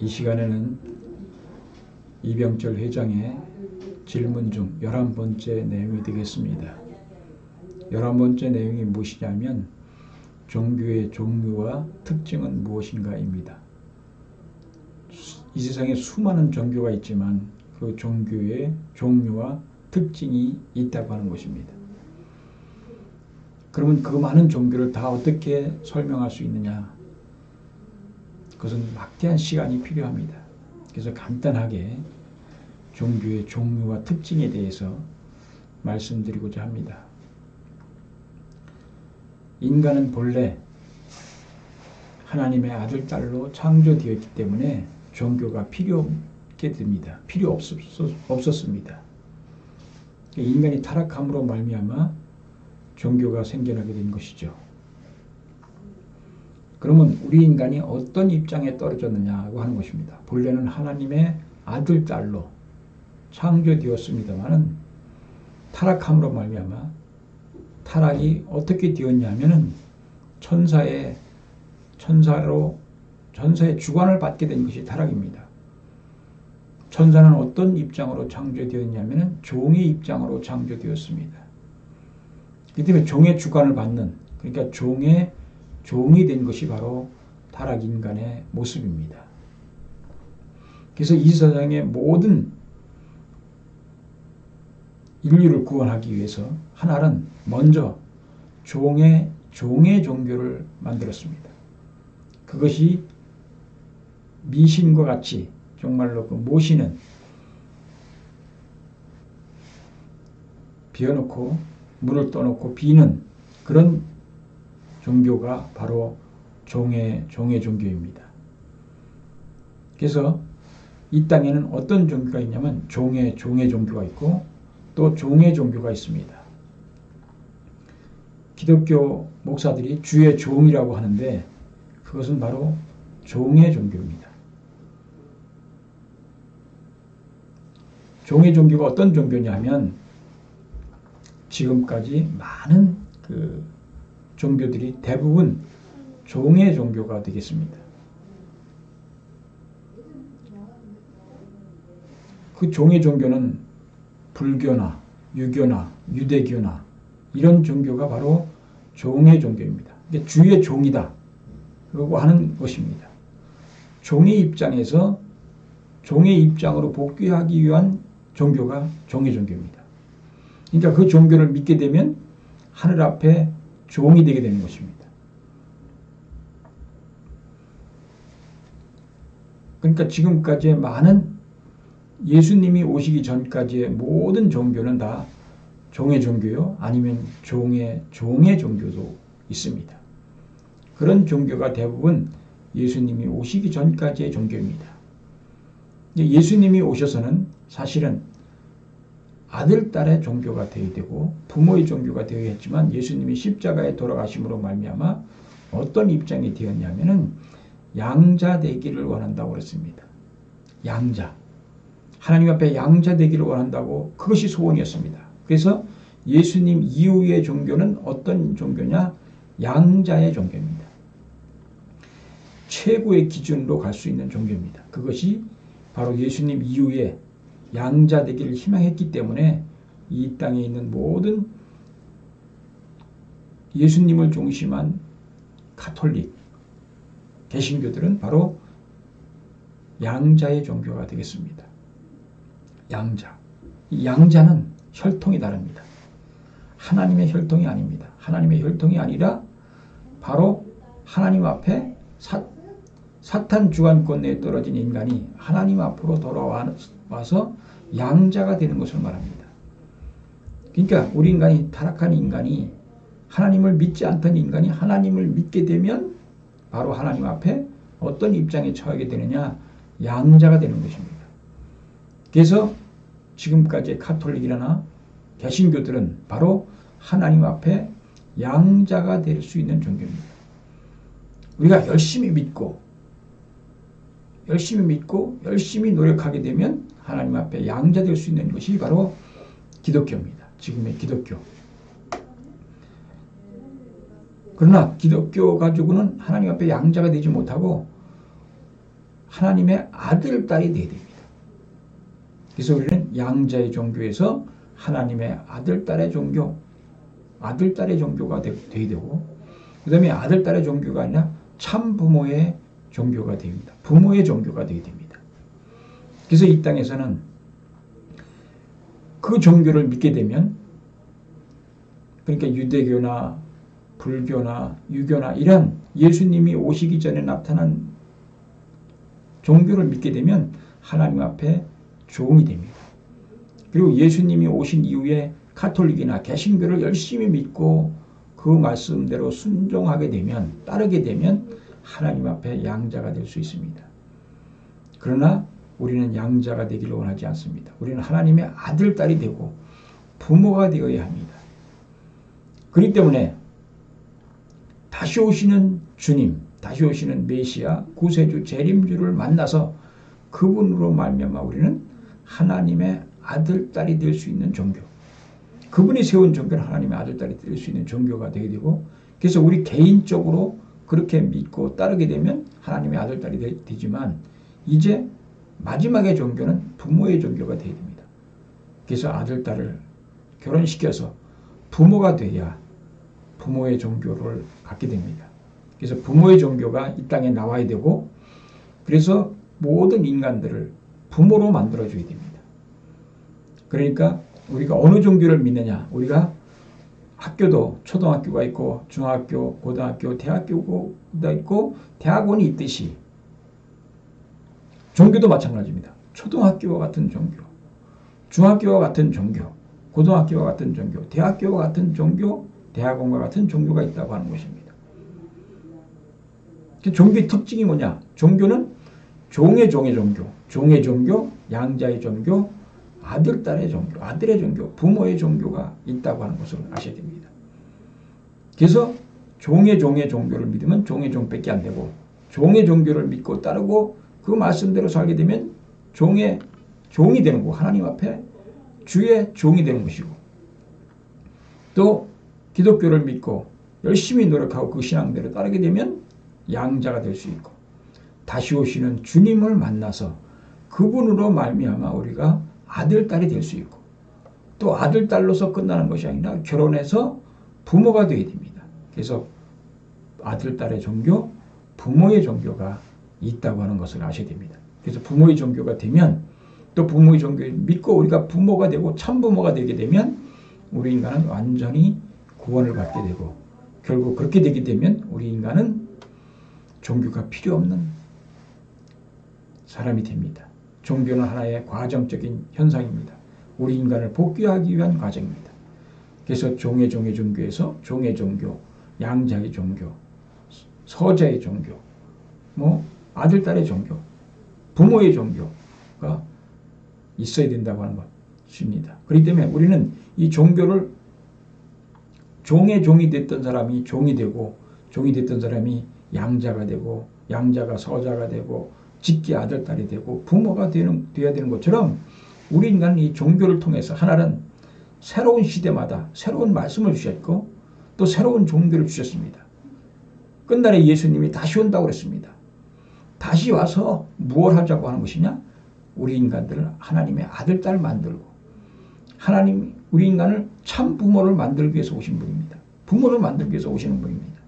이 시간에는 이병철 회장의 질문 중 11번째 내용이 되겠습니다. 11번째 내용이 무엇이냐면 종교의 종류와 특징은 무엇인가입니다. 이 세상에 수많은 종교가 있지만 그 종교의 종류와 특징이 있다고 하는 것입니다. 그러면 그 많은 종교를 다 어떻게 설명할 수 있느냐? 그것은 막대한 시간이 필요합니다. 그래서 간단하게 종교의 종류와 특징에 대해서 말씀드리고자 합니다. 인간은 본래 하나님의 아들, 딸로 창조되었기 때문에 종교가 필요 없었습니다. 인간이 타락함으로 말미암아 종교가 생겨나게 된 것이죠. 그러면 우리 인간이 어떤 입장에 떨어졌느냐고 하는 것입니다. 본래는 하나님의 아들, 딸로 창조되었습니다만은 타락함으로 말미암아 타락이 어떻게 되었냐면은 천사의 주관을 받게 된 것이 타락입니다. 천사는 어떤 입장으로 창조되었냐면은 종의 입장으로 창조되었습니다. 그 때문에 종의 주관을 받는, 그러니까 종이 된 것이 바로 타락 인간의 모습입니다. 그래서 이 세상의 모든 인류를 구원하기 위해서 하나는 먼저 종의 종교를 만들었습니다. 그것이 미신과 같이 정말로 그 모시는 비워놓고 물을 떠놓고 비는 그런 종교가 바로 종의 종교입니다. 그래서 이 땅에는 어떤 종교가 있냐면 종의 종교가 있고 또 종의 종교가 있습니다. 기독교 목사들이 주의 종이라고 하는데 그것은 바로 종의 종교입니다. 종의 종교가 어떤 종교냐면 지금까지 많은 그 종교들이 대부분 종의 종교가 되겠습니다. 그 종의 종교는 불교나 유교나 유대교나 이런 종교가 바로 종의 종교입니다. 이게 주의 종이다 라고 하는 것입니다. 종의 입장에서 종의 입장으로 복귀하기 위한 종교가 종의 종교입니다. 그러니까 그 종교를 믿게 되면 하늘 앞에 종이 되게 되는 것입니다. 그러니까 지금까지의 많은 예수님이 오시기 전까지의 모든 종교는 다 종의 종교요 아니면 종의 종교도 있습니다. 그런 종교가 대부분 예수님이 오시기 전까지의 종교입니다. 예수님이 오셔서는 사실은 아들, 딸의 종교가 되어야 되고 부모의 종교가 되어야 했지만 예수님이 십자가에 돌아가심으로 말미암아 어떤 입장이 되었냐면은 양자 되기를 원한다고 그랬습니다. 양자. 하나님 앞에 양자 되기를 원한다고 그것이 소원이었습니다. 그래서 예수님 이후의 종교는 어떤 종교냐? 양자의 종교입니다. 최고의 기준으로 갈 수 있는 종교입니다. 그것이 바로 예수님 이후에 양자 되기를 희망했기 때문에 이 땅에 있는 모든 예수님을 중심한 가톨릭, 개신교들은 바로 양자의 종교가 되겠습니다. 양자. 이 양자는 혈통이 다릅니다. 하나님의 혈통이 아닙니다. 하나님의 혈통이 아니라 바로 하나님 앞에 사탄 주관권 내에 떨어진 인간이 하나님 앞으로 돌아와서 양자가 되는 것을 말합니다. 그러니까 우리 인간이 타락한 인간이 하나님을 믿지 않던 인간이 하나님을 믿게 되면 바로 하나님 앞에 어떤 입장에 처하게 되느냐? 양자가 되는 것입니다. 그래서 지금까지의 가톨릭이나 개신교들은 바로 하나님 앞에 양자가 될 수 있는 종교입니다. 우리가 열심히 믿고 열심히 노력하게 되면 하나님 앞에 양자 될 수 있는 것이 바로 기독교입니다. 지금의 기독교. 그러나 기독교 가지고는 하나님 앞에 양자가 되지 못하고 하나님의 아들, 딸이 되어야 됩니다. 그래서 우리는 양자의 종교에서 하나님의 아들, 딸의 종교, 아들, 딸의 종교가 되어야 되고, 그 다음에 아들, 딸의 종교가 아니라 참 부모의 종교가 됩니다. 부모의 종교가 되어야 됩니다. 그래서 이 땅에서는 그 종교를 믿게 되면, 그러니까 유대교나 불교나 유교나 이런 예수님이 오시기 전에 나타난 종교를 믿게 되면 하나님 앞에 종이 됩니다. 그리고 예수님이 오신 이후에 가톨릭이나 개신교를 열심히 믿고 그 말씀대로 순종하게 되면, 따르게 되면 하나님 앞에 양자가 될 수 있습니다. 그러나 우리는 양자가 되기를 원하지 않습니다. 우리는 하나님의 아들, 딸이 되고 부모가 되어야 합니다. 그렇기 때문에 다시 오시는 주님, 다시 오시는 메시아, 구세주, 재림주를 만나서 그분으로 말미암아 우리는 하나님의 아들, 딸이 될 수 있는 종교, 그분이 세운 종교는 하나님의 아들, 딸이 될 수 있는 종교가 되게 되고, 그래서 우리 개인적으로 그렇게 믿고 따르게 되면 하나님의 아들, 딸이 되지만 이제 마지막의 종교는 부모의 종교가 되어야 됩니다. 그래서 아들, 딸을 결혼시켜서 부모가 돼야 부모의 종교를 갖게 됩니다. 그래서 부모의 종교가 이 땅에 나와야 되고, 그래서 모든 인간들을 부모로 만들어줘야 됩니다. 그러니까 우리가 어느 종교를 믿느냐, 우리가 학교도 초등학교가 있고 중학교, 고등학교, 대학교가 있고 대학원이 있듯이 종교도 마찬가지입니다. 초등학교와 같은 종교, 중학교와 같은 종교, 고등학교와 같은 종교, 대학교와 같은 종교, 대학원과 같은 종교가 있다고 하는 것입니다. 종교의 특징이 뭐냐? 종교는 종의 종교, 종의 종교, 양자의 종교, 아들, 딸의 종교, 아들의 종교, 부모의 종교가 있다고 하는 것을 아셔야 됩니다. 그래서 종의 종교를 믿으면 종의 종밖에 안 되고, 종의 종교를 믿고 따르고 그 말씀대로 살게 되면 종의 종이 되는 거고, 하나님 앞에 주의 종이 되는 것이고, 또 기독교를 믿고 열심히 노력하고 그 신앙대로 따르게 되면 양자가 될 수 있고, 다시 오시는 주님을 만나서 그분으로 말미암아 우리가 아들, 딸이 될 수 있고, 또 아들, 딸로서 끝나는 것이 아니라 결혼해서 부모가 되어야 됩니다. 그래서 아들, 딸의 종교, 부모의 종교가 있다고 하는 것을 아셔야 됩니다. 그래서 부모의 종교가 되면, 또 부모의 종교를 믿고 우리가 부모가 되고 참부모가 되게 되면 우리 인간은 완전히 구원을 받게 되고, 결국 그렇게 되게 되면 우리 인간은 종교가 필요 없는 사람이 됩니다. 종교는 하나의 과정적인 현상입니다. 우리 인간을 복귀하기 위한 과정입니다. 그래서 종의 종교에서 종의 종교, 양자의 종교, 서자의 종교, 아들, 딸의 종교, 부모의 종교가 있어야 된다고 하는 것입니다. 그렇기 때문에 우리는 이 종교를, 종의 종이 됐던 사람이 종이 되고, 종이 됐던 사람이 양자가 되고, 양자가 서자가 되고, 직계 아들, 딸이 되고 부모가 되어야 되는 것처럼, 우리 인간은 이 종교를 통해서 하나는 새로운 시대마다 새로운 말씀을 주셨고 또 새로운 종교를 주셨습니다. 끝날에 예수님이 다시 온다고 그랬습니다. 다시 와서 무엇 하자고 하는 것이냐? 우리 인간들을 하나님의 아들, 딸 만들고, 하나님 우리 인간을 참 부모를 만들기 위해서 오신 분입니다. 부모를 만들기 위해서 오시는 분입니다.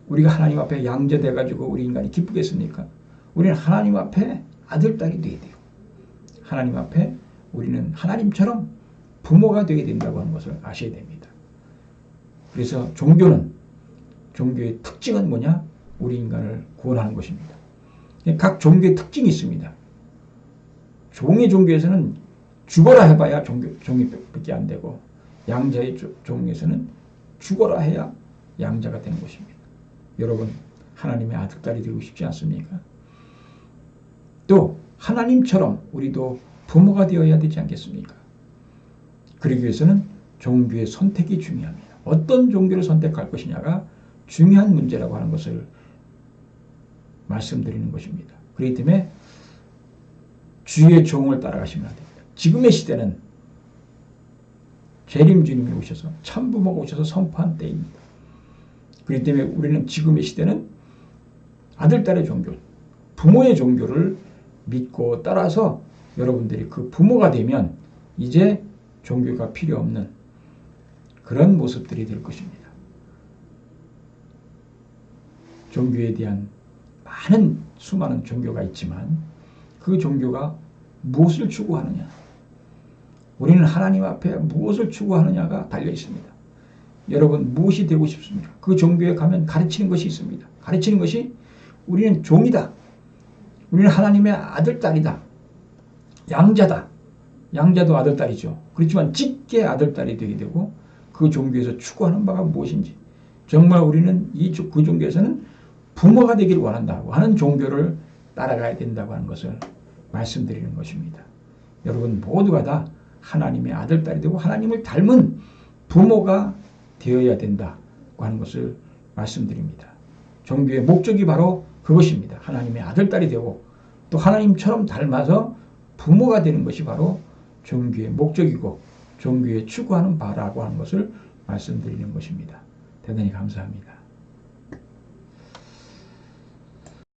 우리가 하나님 앞에 양자돼 가지고 우리 인간이 기쁘겠습니까? 우리는 하나님 앞에 아들, 딸이 되어야 돼요. 하나님 앞에 우리는 하나님처럼 부모가 되어야 된다고 하는 것을 아셔야 됩니다. 그래서 종교의 특징은 뭐냐? 우리 인간을 구원하는 것입니다. 각 종교의 특징이 있습니다. 종의 종교에서는 죽어라 해봐야 종이밖에 안 되고, 양자의 종에서는 죽어라 해야 양자가 되는 것입니다. 여러분, 하나님의 아들, 딸이 되고 싶지 않습니까? 또 하나님처럼 우리도 부모가 되어야 되지 않겠습니까? 그러기 위해서는 종교의 선택이 중요합니다. 어떤 종교를 선택할 것이냐가 중요한 문제라고 하는 것을 말씀드리는 것입니다. 그렇기 때문에 주의 종을 따라가시면 안 됩니다. 지금의 시대는 재림주님이 오셔서, 참부모가 오셔서 선포한 때입니다. 그렇기 때문에 우리는 지금의 시대는 아들, 딸의 종교, 부모의 종교를 믿고 따라서 여러분들이 그 부모가 되면 이제 종교가 필요 없는 그런 모습들이 될 것입니다. 종교에 대한 수많은 종교가 있지만 그 종교가 무엇을 추구하느냐, 우리는 하나님 앞에 무엇을 추구하느냐가 달려 있습니다. 여러분 무엇이 되고 싶습니까? 그 종교에 가면 가르치는 것이 있습니다. 가르치는 것이 우리는 종이다. 우리는 하나님의 아들, 딸이다. 양자다. 양자도 아들, 딸이죠. 그렇지만 짙게 아들, 딸이 되게 되고 그 종교에서 추구하는 바가 무엇인지, 정말 우리는 그 종교에서는 부모가 되기를 원한다고 하는 종교를 따라가야 된다고 하는 것을 말씀드리는 것입니다. 여러분 모두가 다 하나님의 아들, 딸이 되고 하나님을 닮은 부모가 되어야 된다고 하는 것을 말씀드립니다. 종교의 목적이 바로 그것입니다. 하나님의 아들, 딸이 되고 또 하나님처럼 닮아서 부모가 되는 것이 바로 종교의 목적이고 종교에 추구하는 바라고 하는 것을 말씀드리는 것입니다. 대단히 감사합니다.